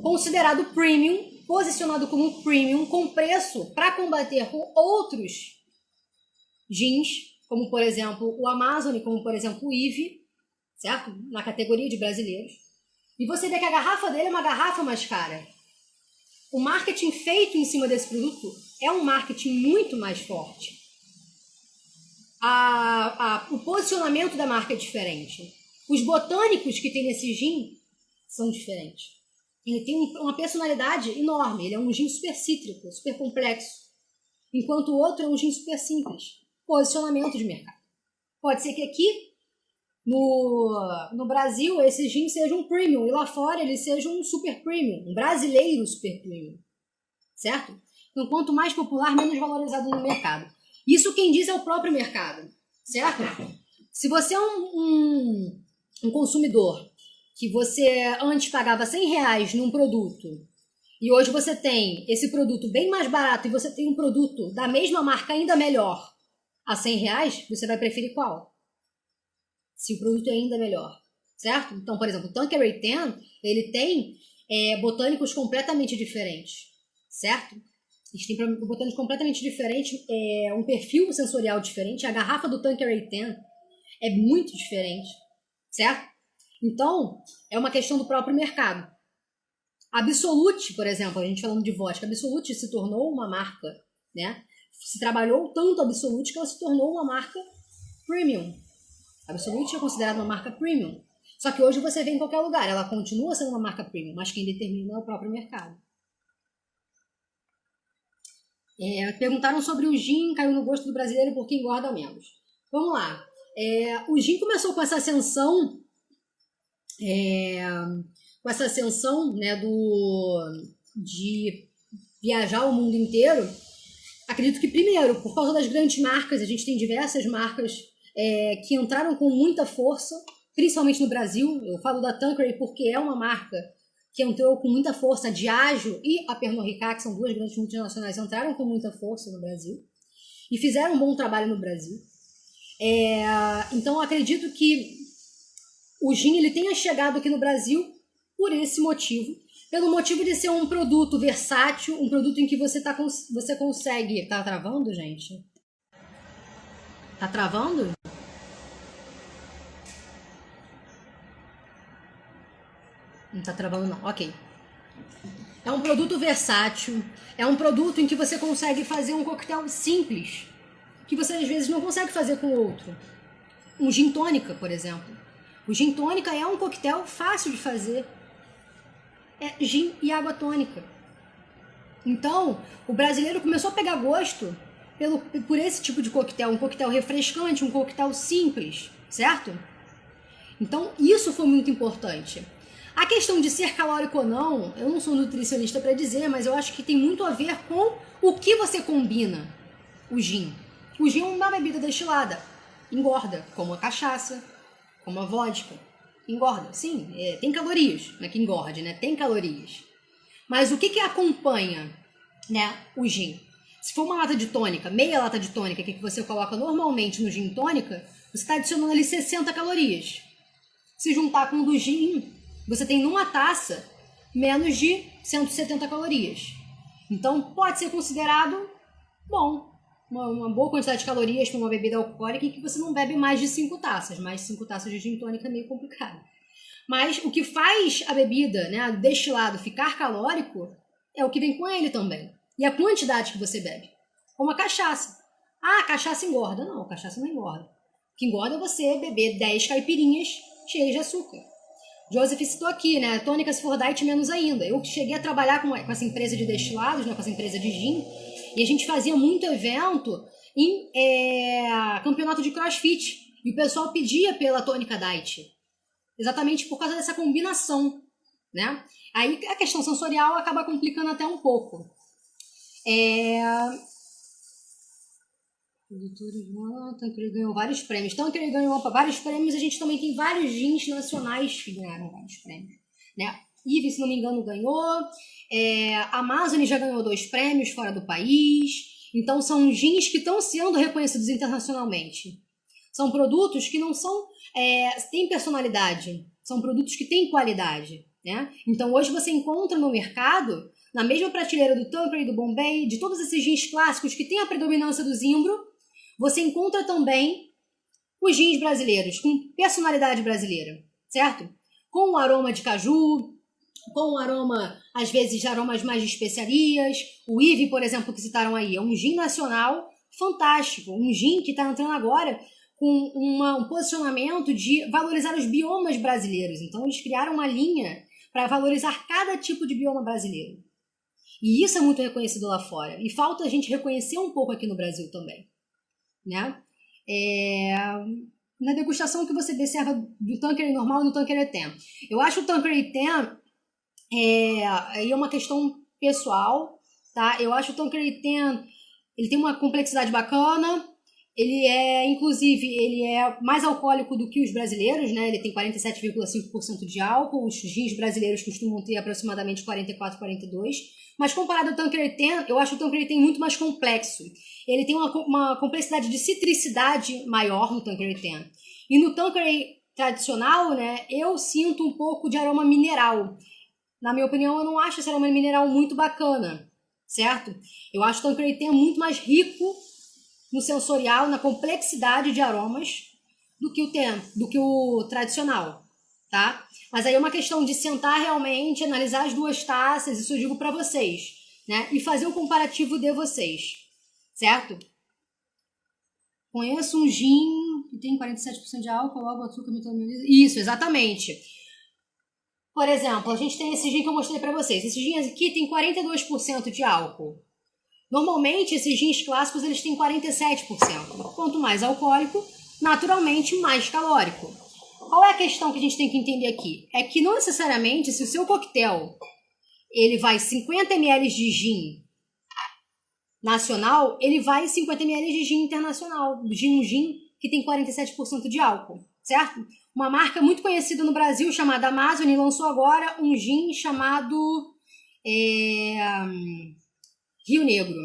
considerado premium, posicionado como premium, com preço para combater com outros gins, como por exemplo o Amazon, como por exemplo o Eve, certo? Na categoria de brasileiros. E você vê que a garrafa dele é uma garrafa mais cara. O marketing feito em cima desse produto é um marketing muito mais forte. O posicionamento da marca é diferente. Os botânicos que tem nesse gin são diferentes. Ele tem uma personalidade enorme. Ele é um gin super cítrico, super complexo. Enquanto o outro é um gin super simples. Posicionamento de mercado. Pode ser que aqui, no Brasil, esse gin seja um premium. E lá fora ele seja um super premium. Um brasileiro super premium. Certo? Então, quanto mais popular, menos valorizado no mercado. Isso quem diz é o próprio mercado. Certo? Se você é um consumidor que você antes pagava R$100 num produto e hoje você tem esse produto bem mais barato e você tem um produto da mesma marca ainda melhor a R$100, você vai preferir qual? Se o produto é ainda melhor, certo? Então, por exemplo, o Tanqueray 10, ele tem botânicos completamente diferentes, certo? Eles têm botânicos completamente diferentes, um perfil sensorial diferente. A garrafa do Tanqueray 10 é muito diferente, certo? Então, é uma questão do próprio mercado. Absolute, por exemplo, a gente falando de vodka, Absolute se tornou uma marca, né? Se trabalhou tanto Absolute que ela se tornou uma marca premium. Absolute é considerada uma marca premium. Só que hoje você vê em qualquer lugar, ela continua sendo uma marca premium, mas quem determina é o próprio mercado. Perguntaram sobre o gin, caiu no gosto do brasileiro porque engorda menos. Vamos lá. O gin começou com essa ascensão né, de viajar o mundo inteiro. Acredito que primeiro, por causa das grandes marcas, a gente tem diversas marcas que entraram com muita força, principalmente no Brasil. Eu falo da Tanqueray porque é uma marca que entrou com muita força. A Diageo e a Pernod Ricard, que são 2 grandes multinacionais, entraram com muita força no Brasil e fizeram um bom trabalho no Brasil. Então, acredito que o gin ele tenha chegado aqui no Brasil por esse motivo, pelo motivo de ser um produto versátil, um produto em que você consegue... Tá travando, gente? Tá travando? Não tá travando não, ok. É um produto versátil, é um produto em que você consegue fazer um coquetel simples, que você às vezes não consegue fazer com outro. Um gin tônica, por exemplo. O gin tônica é um coquetel fácil de fazer. É gin e água tônica. Então, o brasileiro começou a pegar gosto por esse tipo de coquetel, um coquetel refrescante, um coquetel simples, certo? Então, isso foi muito importante. A questão de ser calórico ou não, eu não sou nutricionista para dizer, mas eu acho que tem muito a ver com o que você combina o gin. O gin é uma bebida destilada, engorda, como a cachaça, como a vodka. Engorda, sim, tem calorias, não é que engorde, né? Tem calorias. Mas o que acompanha, né, o gin? Se for uma lata de tônica, meia lata de tônica, que você coloca normalmente no gin tônica, você está adicionando ali 60 calorias. Se juntar com o do gin, você tem numa taça menos de 170 calorias. Então, pode ser considerado bom, uma boa quantidade de calorias para uma bebida alcoólica em que você não bebe mais de 5 taças. Mais de 5 taças de gin tônica é meio complicado. Mas o que faz a bebida, né, o destilado, ficar calórico é o que vem com ele também. E a quantidade que você bebe. Como a cachaça. Ah, a cachaça engorda. Não, a cachaça não engorda. O que engorda é você beber 10 caipirinhas cheias de açúcar. Joseph citou aqui, né? Tônica se for diet, menos ainda. Eu cheguei a trabalhar com essa empresa de destilados, né, com essa empresa de gin, e a gente fazia muito evento em campeonato de crossfit. E o pessoal pedia pela tônica diet. Exatamente por causa dessa combinação, né? Aí a questão sensorial acaba complicando até um pouco. Tanqueray ganhou vários prêmios. Tanqueray ganhou vários prêmios. A gente também tem vários gins nacionais que ganharam vários prêmios, né? Ive, se não me engano, ganhou. A Amazon já ganhou 2 prêmios fora do país. Então, são gins que estão sendo reconhecidos internacionalmente. São produtos que não são... têm personalidade. São produtos que têm qualidade, né? Então, hoje você encontra no mercado, na mesma prateleira do Tanqueray, do Bombay, de todos esses gins clássicos que têm a predominância do Zimbro, você encontra também os gins brasileiros, com personalidade brasileira, certo? Com o aroma de caju, com o aroma, às vezes, de aromas mais de especiarias. O Ive, por exemplo, que citaram aí, é um gin nacional fantástico. Um gin que está entrando agora com um posicionamento de valorizar os biomas brasileiros. Então, eles criaram uma linha para valorizar cada tipo de bioma brasileiro. E isso é muito reconhecido lá fora. E falta a gente reconhecer um pouco aqui no Brasil também, né? Na degustação que você observa do Tanqueray normal e do Tanqueray 10. Eu acho o Tanqueray 10 é uma questão pessoal, tá? Eu acho o Tanqueray 10, ele tem uma complexidade bacana. Inclusive, ele é mais alcoólico do que os brasileiros, né? Ele tem 47,5% de álcool. Os gins brasileiros costumam ter aproximadamente 44, 42%. Mas comparado ao Tanqueray 10, eu acho o Tanqueray 10 muito mais complexo. Ele tem uma complexidade de citricidade maior no Tanqueray 10. E no Tanqueray tradicional, né, eu sinto um pouco de aroma mineral. Na minha opinião, eu não acho esse aroma mineral muito bacana, certo? Eu acho o Tanqueray 10 muito mais rico no sensorial, na complexidade de aromas do que o tradicional, tá? Mas aí é uma questão de sentar realmente, analisar as duas taças, isso eu digo para vocês, né? E fazer um comparativo de vocês, certo? Conheço um gin que tem 47% de álcool, água, açúcar, metanoliza. Isso, exatamente. Por exemplo, a gente tem esse gin que eu mostrei para vocês. Esse gin aqui tem 42% de álcool. Normalmente, esses gins clássicos, eles têm 47%. Quanto mais alcoólico, naturalmente, mais calórico. Qual é a questão que a gente tem que entender aqui? É que não necessariamente, se o seu coquetel ele vai 50 ml de gin nacional, ele vai 50 ml de gin internacional, um gin que tem 47% de álcool, certo? Uma marca muito conhecida no Brasil, chamada Amazon, lançou agora um gin chamado Rio Negro.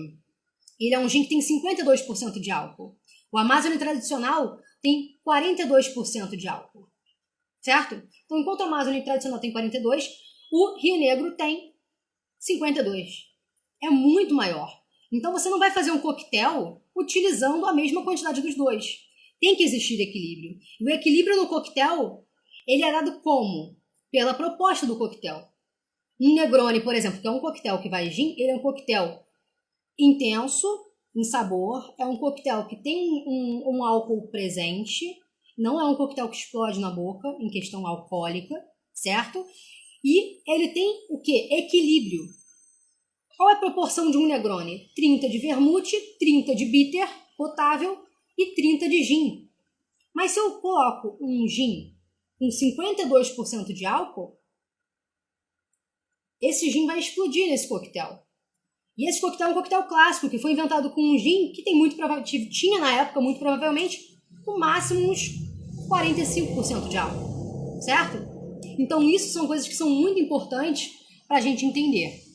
Ele é um gin que tem 52% de álcool. O Amazon tradicional tem 42% de álcool. certo? Então, enquanto a Amazônia tradicional tem 42, o Rio Negro tem 52. É muito maior. Então, você não vai fazer um coquetel utilizando a mesma quantidade dos dois. Tem que existir equilíbrio. E o equilíbrio no coquetel, ele é dado como? Pela proposta do coquetel. Um Negroni, por exemplo, que é um coquetel que vai gin, ele é um coquetel intenso em sabor, é um coquetel que tem um álcool presente, não é um coquetel que explode na boca em questão alcoólica, certo? E ele tem o quê? Equilíbrio. Qual é a proporção de um Negroni? 30 de vermute, 30 de bitter, potável e 30 de gin. Mas se eu coloco um gin com 52% de álcool, esse gin vai explodir nesse coquetel. E esse coquetel é um coquetel clássico, que foi inventado com um gin que tem tinha na época, muito provavelmente, no máximo uns 45% de álcool, certo? Então isso são coisas que são muito importantes para a gente entender.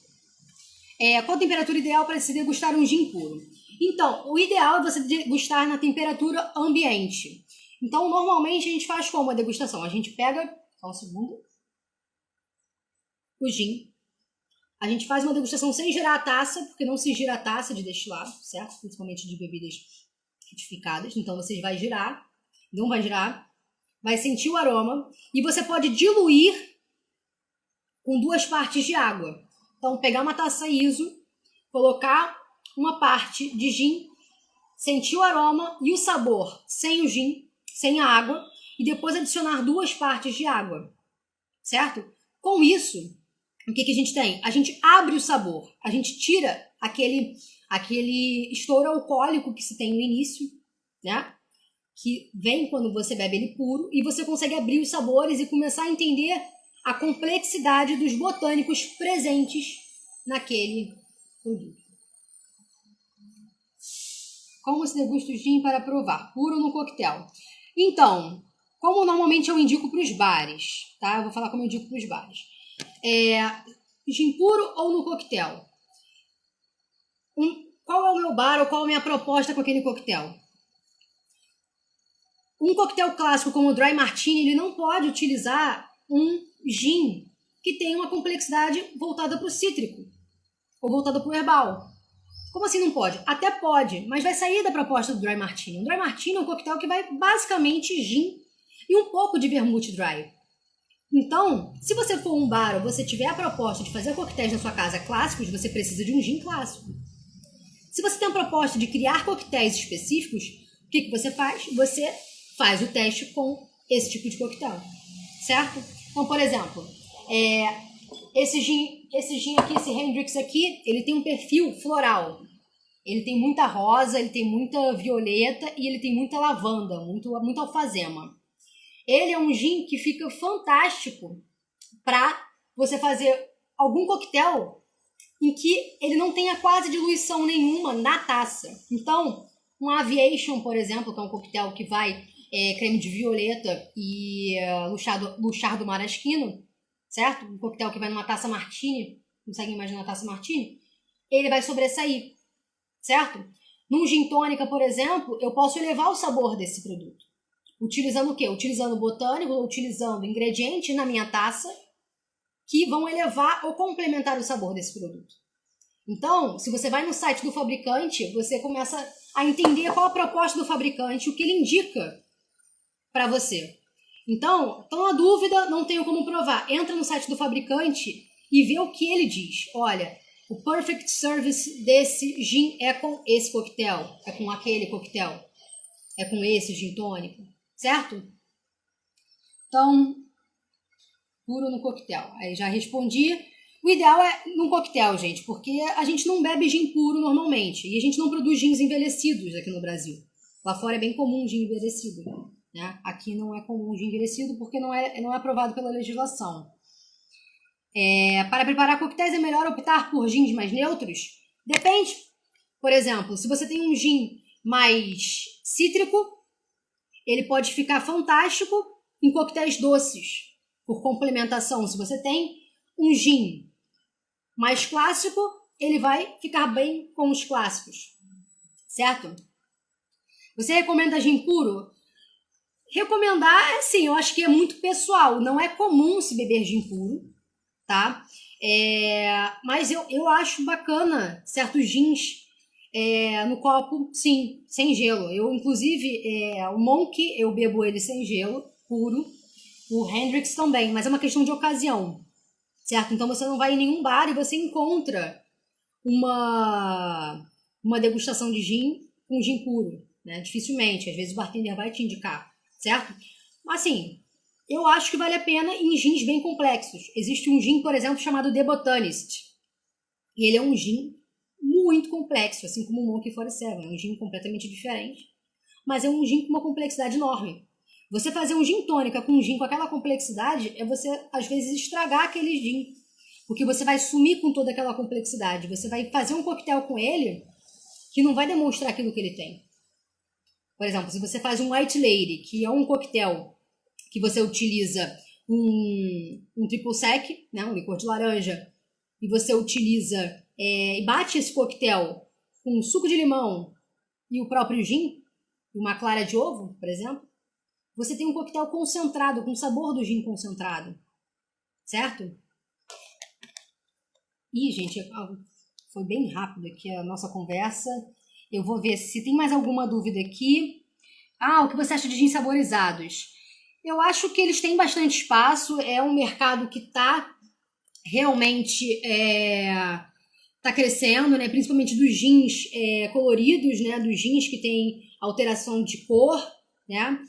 Qual a temperatura ideal para se degustar um gin puro? Então, o ideal é você degustar na temperatura ambiente. Então, normalmente a gente faz como a degustação? A gente pega, só um segundo, o gin. A gente faz uma degustação sem girar a taça, porque não se gira a taça de destilado, certo? Principalmente de bebidas retificadas. Então, você vai girar, não vai girar, vai sentir o aroma e você pode diluir com 2 partes de água. Então, pegar uma taça ISO, colocar uma parte de gin, sentir o aroma e o sabor sem o gin, sem a água, e depois adicionar 2 partes de água, certo? Com isso, o que a gente tem? A gente abre o sabor, a gente tira aquele estouro alcoólico que se tem no início, né? Que vem quando você bebe ele puro, e você consegue abrir os sabores e começar a entender a complexidade dos botânicos presentes naquele produto. Como se degusta o gin para provar? Puro no coquetel. Então, como normalmente eu indico para os bares, tá? Eu vou falar como eu indico para os bares. Gin puro ou no coquetel? Qual é o meu bar ou qual é a minha proposta com aquele coquetel? Um coquetel clássico como o Dry Martini, ele não pode utilizar um gin que tem uma complexidade voltada para o cítrico ou voltada para o herbal. Como assim não pode? Até pode, mas vai sair da proposta do Dry Martini. O Dry Martini é um coquetel que vai basicamente gin e um pouco de vermute dry. Então, se você for um bar ou você tiver a proposta de fazer coquetéis na sua casa clássicos, você precisa de um gin clássico. Se você tem a proposta de criar coquetéis específicos, o que você faz? Você faz o teste com esse tipo de coquetel, certo? Então, por exemplo, esse gin aqui, esse Hendrick's aqui, ele tem um perfil floral. Ele tem muita rosa, ele tem muita violeta e ele tem muita lavanda, muita alfazema. Ele é um gin que fica fantástico para você fazer algum coquetel em que ele não tenha quase diluição nenhuma na taça. Então, um Aviation, por exemplo, que é um coquetel que vai creme de violeta e Luchardo Maraschino, certo? Um coquetel que vai numa taça martini, consegue imaginar a taça martini? Ele vai sobressair, certo? Num gin tônica, por exemplo, eu posso elevar o sabor desse produto. Utilizando o quê? Utilizando botânico, utilizando ingredientes na minha taça que vão elevar ou complementar o sabor desse produto. Então, se você vai no site do fabricante, você começa a entender qual a proposta do fabricante, o que ele indica para você. Então, estão na dúvida, não tenho como provar. Entra no site do fabricante e vê o que ele diz. Olha, o perfect service desse gin é com esse coquetel, é com aquele coquetel, é com esse gin tônico, certo? Então, puro no coquetel. Aí já respondi. O ideal é num coquetel, gente, porque a gente não bebe gin puro normalmente. E a gente não produz gins envelhecidos aqui no Brasil. Lá fora é bem comum gin envelhecido, né? Aqui não é comum gin envelhecido porque não é aprovado pela legislação. Para preparar coquetéis é melhor optar por gins mais neutros? Depende. Por exemplo, se você tem um gin mais cítrico, ele pode ficar fantástico em coquetéis doces, por complementação. Se você tem um gin mais clássico, ele vai ficar bem com os clássicos, certo? Você recomenda gin puro? Recomendar, assim, eu acho que é muito pessoal. Não é comum se beber gin puro, tá? Mas eu acho bacana certos gins no copo, sim, sem gelo. Eu, inclusive, o Monk, eu bebo ele sem gelo, puro. O Hendrix também, mas é uma questão de ocasião, certo? Então você não vai em nenhum bar e você encontra uma degustação de gin com gin puro, né? Dificilmente, às vezes o bartender vai te indicar, certo? Assim, eu acho que vale a pena em gins bem complexos. Existe um gin, por exemplo, chamado The Botanist. E ele é um gin muito complexo, assim como o Monkey 47. É um gin completamente diferente, mas é um gin com uma complexidade enorme. Você fazer um gin tônica com um gin com aquela complexidade é você, às vezes, estragar aquele gin. Porque você vai sumir com toda aquela complexidade. Você vai fazer um coquetel com ele que não vai demonstrar aquilo que ele tem. Por exemplo, se você faz um White Lady, que é um coquetel que você utiliza um triple sec, né, um licor de laranja, e você utiliza e bate esse coquetel com suco de limão e o próprio gin, uma clara de ovo, por exemplo, você tem um coquetel concentrado, com o sabor do gin concentrado, certo? Ih, gente, foi bem rápido aqui a nossa conversa. Eu vou ver se tem mais alguma dúvida aqui. O que você acha de gins saborizados? Eu acho que eles têm bastante espaço, é um mercado que está realmente tá crescendo, né? Principalmente dos gins coloridos, né? Dos gins que tem alteração de cor, né?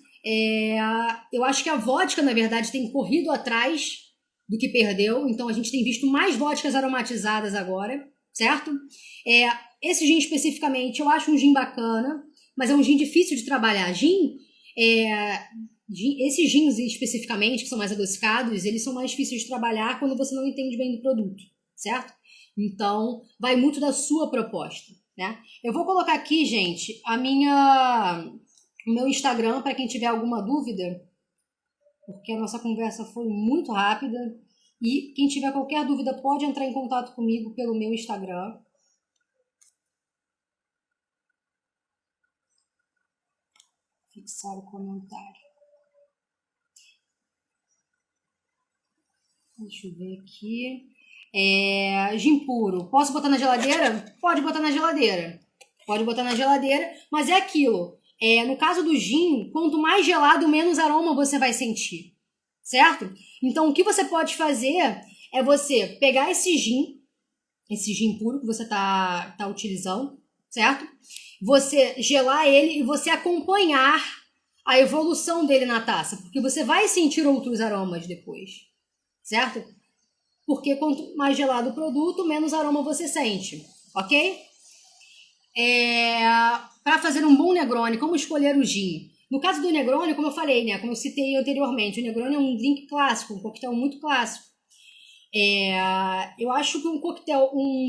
Eu acho que a vodka, na verdade, tem corrido atrás do que perdeu, então a gente tem visto mais vodkas aromatizadas agora, certo? Esse gin especificamente, eu acho um gin bacana, mas é um gin difícil de trabalhar. Esses gins especificamente, que são mais adocicados, eles são mais difíceis de trabalhar quando você não entende bem do produto, certo? Então, vai muito da sua proposta, né? Eu vou colocar aqui, gente, o meu Instagram para quem tiver alguma dúvida, porque a nossa conversa foi muito rápida. E quem tiver qualquer dúvida pode entrar em contato comigo pelo meu Instagram. Fixar o comentário. Deixa eu ver aqui. Gin puro. Posso botar na geladeira? Pode botar na geladeira. Pode botar na geladeira, mas é aquilo. No caso do gin, quanto mais gelado, menos aroma você vai sentir. Certo? Então, o que você pode fazer é você pegar esse gin puro que você tá utilizando, certo? Você gelar ele e você acompanhar a evolução dele na taça, porque você vai sentir outros aromas depois, certo? Porque quanto mais gelado o produto, menos aroma você sente, ok? Para fazer um bom Negroni, como escolher o gin? No caso do Negroni, como eu falei, né, como eu citei anteriormente, o Negroni é um drink clássico, um coquetel muito clássico. Eu acho que um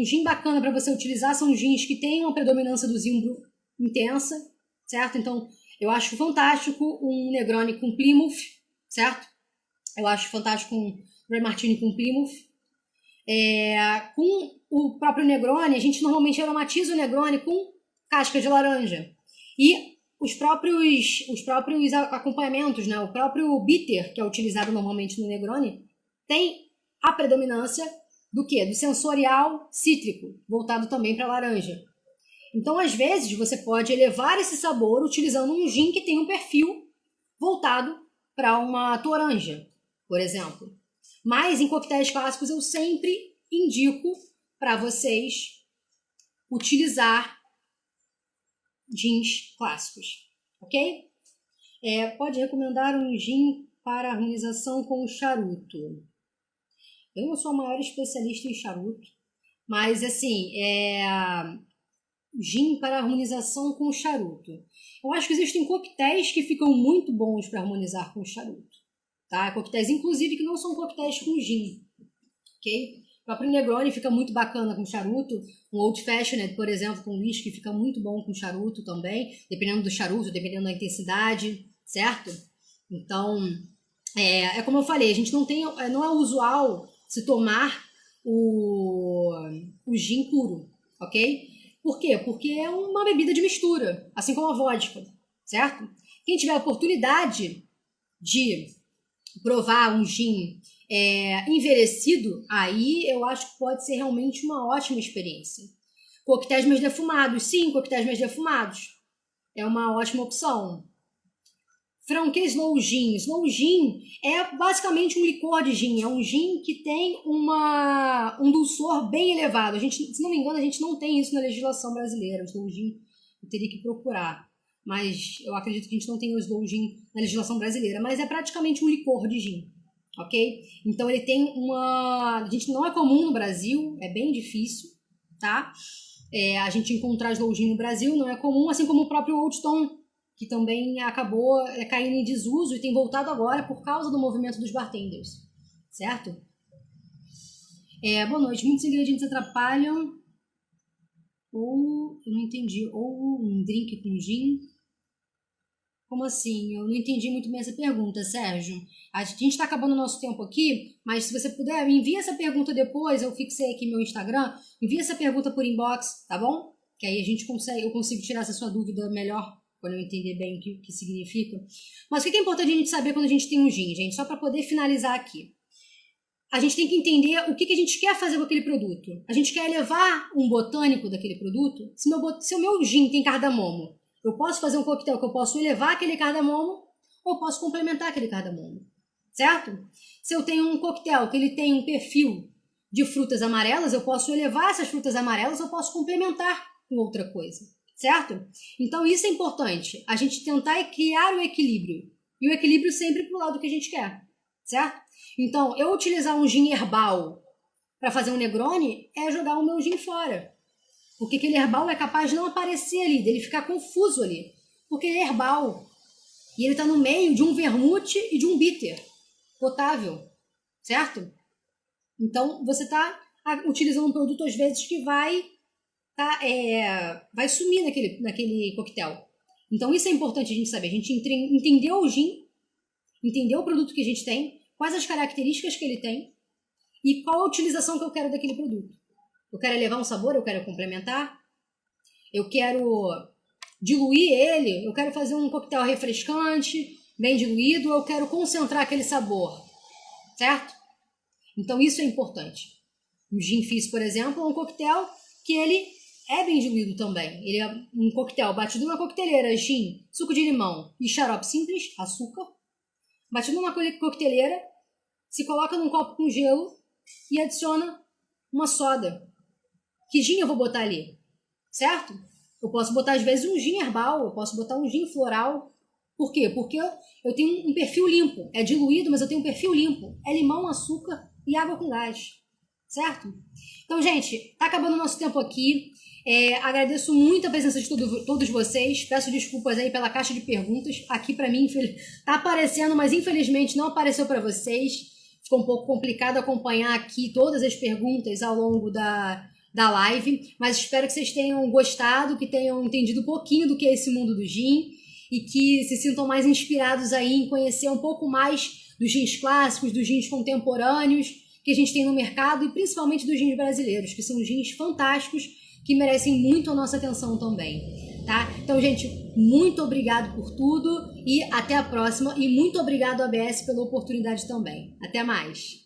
gin bacana para você utilizar são gins que têm uma predominância do zimbro intensa, certo? Então, eu acho fantástico um Negroni com Plymouth, certo? Eu acho fantástico um Dry Martini com Plymouth. Com o próprio Negroni, a gente normalmente aromatiza o Negroni com casca de laranja. E os próprios acompanhamentos, né? O próprio bitter, que é utilizado normalmente no Negroni, tem a predominância do quê? Do sensorial cítrico, voltado também para laranja. Então, às vezes, você pode elevar esse sabor utilizando um gin que tem um perfil voltado para uma toranja, por exemplo. Mas em coquetéis clássicos eu sempre indico para vocês utilizar gins clássicos, ok? Pode recomendar um gin para harmonização com o charuto. Eu não sou a maior especialista em charuto, mas assim, gin para harmonização com o charuto. Eu acho que existem coquetéis que ficam muito bons para harmonizar com o charuto. Tá? Coquetéis, inclusive, que não são coquetéis com gin. Ok? O próprio Negroni fica muito bacana com charuto. Um Old Fashioned, por exemplo, com whisky, fica muito bom com charuto também. Dependendo do charuto, dependendo da intensidade, certo? Então, como eu falei, a gente não é usual se tomar o gin puro, ok? Por quê? Porque é uma bebida de mistura, assim como a vodka, certo? Quem tiver a oportunidade de provar um gin envelhecido, aí eu acho que pode ser realmente uma ótima experiência. Coquetéis mais defumados, sim, coquetéis mais defumados. É uma ótima opção. Franquia Slow Gin. Slow Gin é basicamente um licor de gin. É um gin que tem um dulçor bem elevado. A gente, se não me engano, a gente não tem isso na legislação brasileira. O Slow Gin eu teria que procurar. Mas eu acredito que a gente não tem o Slow Gin na legislação brasileira. Mas é praticamente um licor de gin. Ok? Então ele tem a gente não é comum no Brasil. É bem difícil, tá? A gente encontrar Slow Gin no Brasil não é comum. Assim como o próprio Old Stone, que também acabou caindo em desuso e tem voltado agora por causa do movimento dos bartenders, certo? Boa noite. Muitos ingredientes atrapalham ou, eu não entendi, ou um drink com gin? Como assim? Eu não entendi muito bem essa pergunta, Sérgio. A gente está acabando o nosso tempo aqui, mas se você puder, me envia essa pergunta depois, eu fixei aqui meu Instagram, envia essa pergunta por inbox, tá bom? Que aí eu consigo tirar essa sua dúvida melhor, quando eu entender bem o que significa. Mas o que é importante a gente saber quando a gente tem um gin, gente? Só para poder finalizar aqui. A gente tem que entender o que a gente quer fazer com aquele produto. A gente quer elevar um botânico daquele produto. Se o meu gin tem cardamomo, eu posso fazer um coquetel que eu posso elevar aquele cardamomo ou posso complementar aquele cardamomo, certo? Se eu tenho um coquetel que ele tem um perfil de frutas amarelas, eu posso elevar essas frutas amarelas ou posso complementar com outra coisa. Certo? Então isso é importante, a gente tentar criar o equilíbrio, e o equilíbrio sempre pro lado que a gente quer, certo? Então, eu utilizar um gin herbal para fazer um Negroni é jogar o meu gin fora, porque aquele herbal é capaz de não aparecer ali, dele ficar confuso ali, porque ele é herbal, e ele tá no meio de um vermute e de um bitter potável, certo? Então, você tá utilizando um produto às vezes que vai sumir naquele coquetel. Então isso é importante a gente saber. A gente entender o gin, entender o produto que a gente tem, quais as características que ele tem e qual a utilização que eu quero daquele produto. Eu quero elevar um sabor, eu quero complementar, eu quero diluir ele, eu quero fazer um coquetel refrescante, bem diluído, eu quero concentrar aquele sabor, certo? Então isso é importante. O gin fizz, por exemplo, é um coquetel que ele é bem diluído também. Ele é um coquetel batido numa coqueteleira, gin, suco de limão e xarope simples, açúcar. Batido numa coqueteleira, se coloca num copo com gelo e adiciona uma soda. Que gin eu vou botar ali? Certo? Eu posso botar às vezes um gin herbal, eu posso botar um gin floral. Por quê? Porque eu tenho um perfil limpo. É diluído, mas eu tenho um perfil limpo. É limão, açúcar e água com gás. Certo? Então, gente, tá acabando o nosso tempo aqui. Agradeço muito a presença de todos vocês. Peço desculpas aí pela caixa de perguntas. Aqui para mim tá aparecendo, mas infelizmente não apareceu para vocês. Ficou um pouco complicado acompanhar aqui todas as perguntas ao longo da live, mas espero que vocês tenham gostado, que tenham entendido um pouquinho do que é esse mundo do gin e que se sintam mais inspirados aí em conhecer um pouco mais dos gins clássicos, dos gins contemporâneos que a gente tem no mercado e principalmente dos gins brasileiros, que são gins fantásticos que merecem muito a nossa atenção também, tá? Então, gente, muito obrigado por tudo e até a próxima. E muito obrigado, ABS, pela oportunidade também. Até mais!